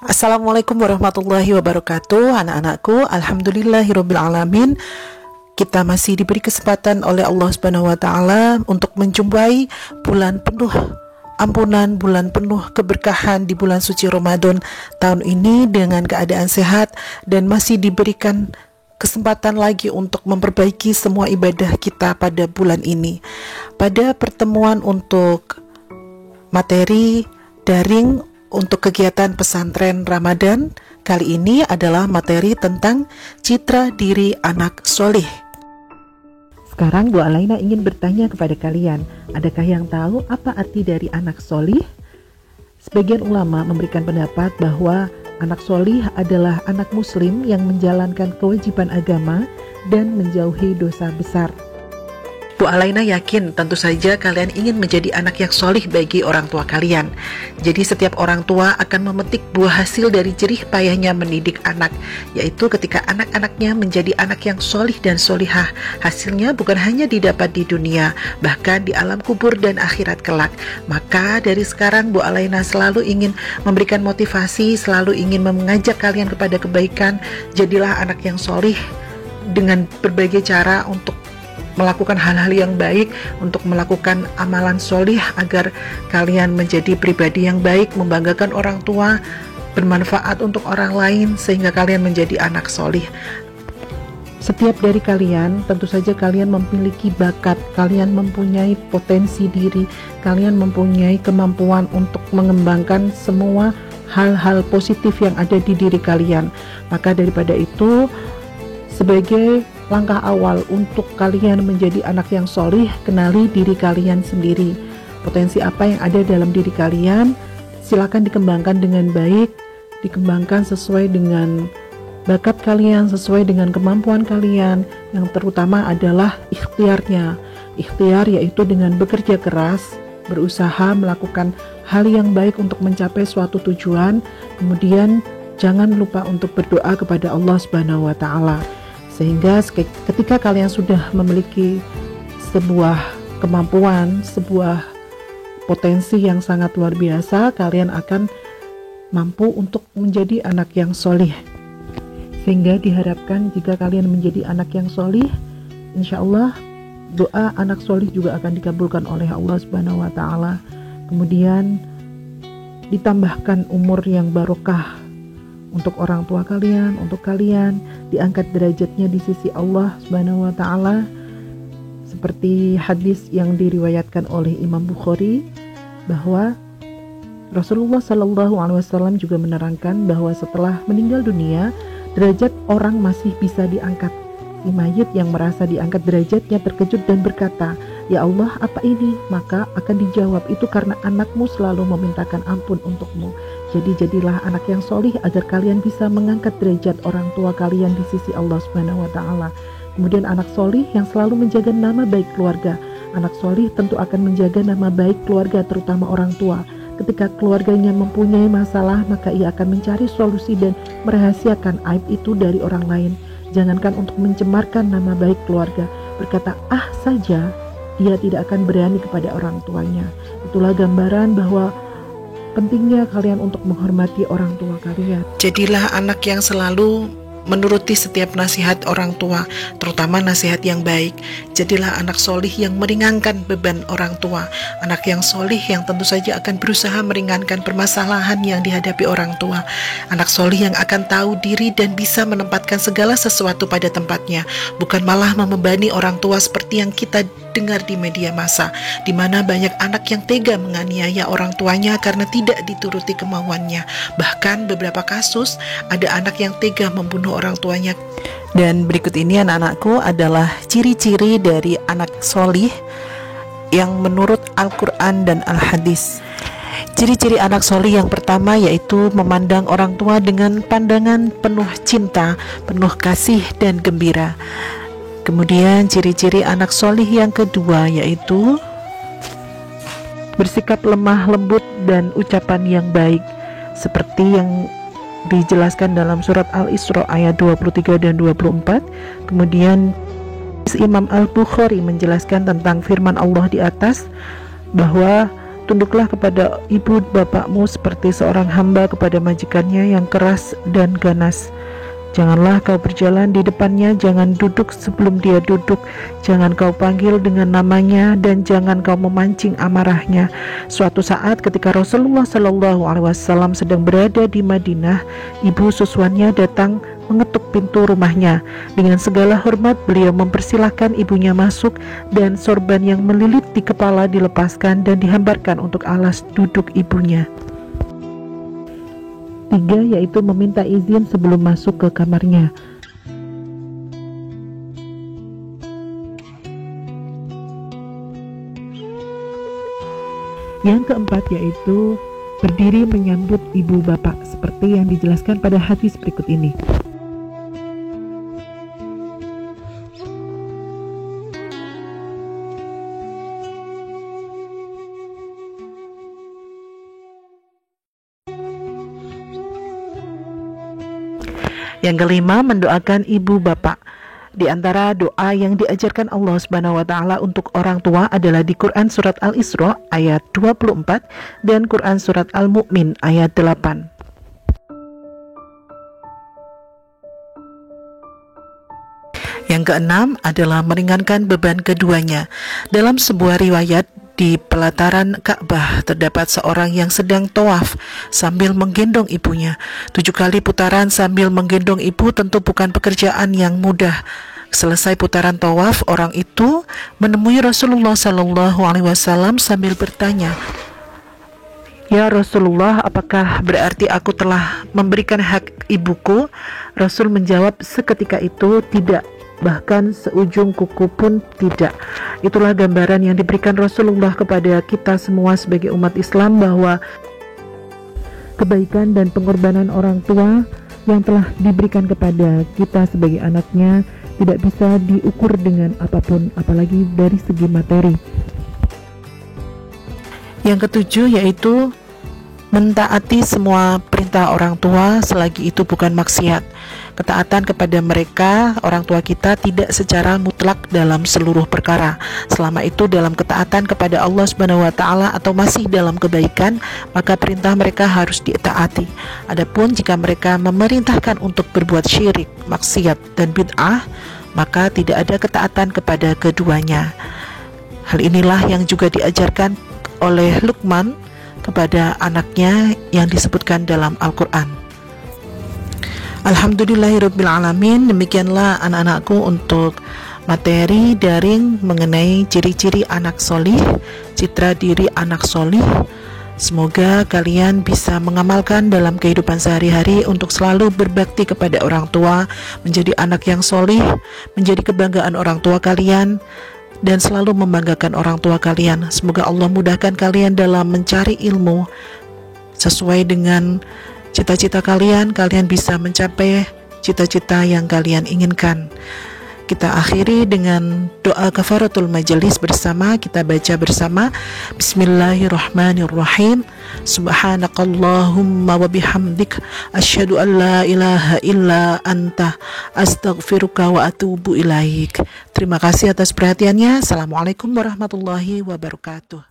Assalamualaikum warahmatullahi wabarakatuh. Anak-anakku, alhamdulillahirobbilalamin. Kita masih diberi kesempatan oleh Allah Subhanahu wa taala untuk menjumpai bulan penuh ampunan, bulan penuh keberkahan di bulan suci Ramadan tahun ini dengan keadaan sehat dan masih diberikan kesempatan lagi untuk memperbaiki semua ibadah kita pada bulan ini. Pada pertemuan untuk materi daring untuk kegiatan pesantren Ramadan kali ini adalah materi tentang citra diri anak solih. Sekarang Bu Alaina ingin bertanya kepada kalian, adakah yang tahu apa arti dari anak solih? Sebagian ulama memberikan pendapat bahwa anak solih adalah anak muslim yang menjalankan kewajiban agama dan menjauhi dosa besar. Bu Alaina yakin tentu saja kalian ingin menjadi anak yang solih bagi orang tua kalian. Jadi setiap orang tua akan memetik buah hasil dari jerih payahnya mendidik anak, yaitu ketika anak-anaknya menjadi anak yang solih dan solihah. Hasilnya bukan hanya didapat di dunia, bahkan di alam kubur dan akhirat kelak. Maka dari sekarang Bu Alaina selalu ingin memberikan motivasi, selalu ingin mengajak kalian kepada kebaikan. Jadilah anak yang solih dengan berbagai cara untuk melakukan hal-hal yang baik, untuk melakukan amalan solih agar kalian menjadi pribadi yang baik, membanggakan orang tua, bermanfaat untuk orang lain sehingga kalian menjadi anak solih. Setiap dari kalian, tentu saja kalian memiliki bakat, kalian mempunyai potensi diri, kalian mempunyai kemampuan untuk mengembangkan semua hal-hal positif yang ada di diri kalian. Maka daripada itu, sebagai langkah awal untuk kalian menjadi anak yang solih, kenali diri kalian sendiri. Potensi apa yang ada dalam diri kalian, silakan dikembangkan dengan baik, dikembangkan sesuai dengan bakat kalian, sesuai dengan kemampuan kalian. Yang terutama adalah ikhtiarnya. Ikhtiar yaitu dengan bekerja keras, berusaha melakukan hal yang baik untuk mencapai suatu tujuan. Kemudian jangan lupa untuk berdoa kepada Allah Subhanahu wa taala. Sehingga ketika kalian sudah memiliki sebuah kemampuan, sebuah potensi yang sangat luar biasa, kalian akan mampu untuk menjadi anak yang solih. Sehingga diharapkan jika kalian menjadi anak yang solih, insya Allah doa anak solih juga akan dikabulkan oleh Allah Subhanahu wa taala. Kemudian ditambahkan umur yang barokah untuk orang tua kalian, untuk kalian, diangkat derajatnya di sisi Allah Subhanahu wa taala, seperti hadis yang diriwayatkan oleh Imam Bukhari bahwa Rasulullah Shallallahu alaihi wasallam juga menerangkan bahwa setelah meninggal dunia, derajat orang masih bisa diangkat. Si mayit yang merasa diangkat derajatnya terkejut dan berkata, "Ya Allah, apa ini?" Maka akan dijawab, "Itu karena anakmu selalu memintakan ampun untukmu." Jadi jadilah anak yang solih agar kalian bisa mengangkat derajat orang tua kalian di sisi Allah Subhanahu wa taala. Kemudian anak solih yang selalu menjaga nama baik keluarga. Anak solih tentu akan menjaga nama baik keluarga, terutama orang tua. Ketika keluarganya mempunyai masalah, maka ia akan mencari solusi dan merahasiakan aib itu dari orang lain. Jangankan untuk mencemarkan nama baik keluarga, berkata "ah" saja, ia tidak akan berani kepada orang tuanya. Itulah gambaran bahwa pentingnya kalian untuk menghormati orang tua kalian. Jadilah anak yang selalu menuruti setiap nasihat orang tua, terutama nasihat yang baik. Jadilah anak solih yang meringankan beban orang tua. Anak yang solih yang tentu saja akan berusaha meringankan permasalahan yang dihadapi orang tua. Anak solih yang akan tahu diri dan bisa menempatkan segala sesuatu pada tempatnya, bukan malah membebani orang tua seperti yang kita dengar di media massa, di mana banyak anak yang tega menganiaya orang tuanya karena tidak dituruti kemauannya. Bahkan beberapa kasus ada anak yang tega membunuh orang tuanya. Dan berikut ini anak-anakku adalah ciri-ciri dari anak solih yang menurut Al-Quran dan Al-Hadis. Ciri-ciri anak solih yang pertama yaitu memandang orang tua dengan pandangan penuh cinta, penuh kasih dan gembira. Kemudian ciri-ciri anak solih yang kedua yaitu bersikap lemah lembut dan ucapan yang baik, seperti yang dijelaskan dalam surat Al-Isra ayat 23 dan 24. Kemudian Imam Al-Bukhari menjelaskan tentang firman Allah di atas bahwa tunduklah kepada ibu bapakmu seperti seorang hamba kepada majikannya yang keras dan ganas. Janganlah kau berjalan di depannya, jangan duduk sebelum dia duduk, jangan kau panggil dengan namanya, dan jangan kau memancing amarahnya. Suatu saat ketika Rasulullah SAW sedang berada di Madinah, ibu susuannya datang mengetuk pintu rumahnya. Dengan segala hormat beliau mempersilahkan ibunya masuk, dan sorban yang melilit di kepala dilepaskan dan dihamparkan untuk alas duduk ibunya. 3, yaitu meminta izin sebelum masuk ke kamarnya. Yang keempat yaitu berdiri menyambut ibu bapak seperti yang dijelaskan pada hadis berikut ini. Yang kelima, mendoakan ibu bapak. Di antara doa yang diajarkan Allah Subhanahu wa taala untuk orang tua adalah di Quran surat Al-Isra ayat 24 dan Quran surat Al-Mu'min ayat 8. Yang keenam adalah meringankan beban keduanya. Dalam sebuah riwayat, di pelataran Ka'bah terdapat seorang yang sedang tawaf sambil menggendong ibunya. 7 kali putaran sambil menggendong ibu tentu bukan pekerjaan yang mudah. Selesai putaran tawaf, orang itu menemui Rasulullah SAW sambil bertanya, "Ya Rasulullah, apakah berarti aku telah memberikan hak ibuku?" Rasul menjawab, "Seketika itu tidak, bahkan seujung kuku pun tidak." Itulah gambaran yang diberikan Rasulullah kepada kita semua sebagai umat Islam, bahwa kebaikan dan pengorbanan orang tua yang telah diberikan kepada kita sebagai anaknya tidak bisa diukur dengan apapun, apalagi dari segi materi. Yang ketujuh yaitu mentaati semua perintah orang tua selagi itu bukan maksiat. Ketaatan kepada mereka, orang tua kita, tidak secara mutlak dalam seluruh perkara. Selama itu dalam ketaatan kepada Allah Subhanahu wa taala atau masih dalam kebaikan, maka perintah mereka harus ditaati. Adapun jika mereka memerintahkan untuk berbuat syirik, maksiat dan bid'ah, maka tidak ada ketaatan kepada keduanya. Hal inilah yang juga diajarkan oleh Luqman kepada anaknya yang disebutkan dalam Al-Quran. Alhamdulillahirrabbilalamin. Demikianlah anak-anakku untuk materi daring mengenai ciri-ciri anak solih, citra diri anak solih. Semoga kalian bisa mengamalkan dalam kehidupan sehari-hari untuk selalu berbakti kepada orang tua, menjadi anak yang solih, menjadi kebanggaan orang tua kalian, dan selalu membanggakan orang tua kalian. Semoga Allah mudahkan kalian dalam mencari ilmu sesuai dengan cita-cita kalian bisa mencapai cita-cita yang kalian inginkan. Kita akhiri dengan doa kafaratul majelis bersama. Kita baca bersama. Bismillahirrahmanirrahim. Subhanakallahumma wa bihamdik asyhadu an la ilaha illa anta astaghfiruka wa atubu ilaik. Terima kasih atas perhatiannya. Assalamualaikum warahmatullahi wabarakatuh.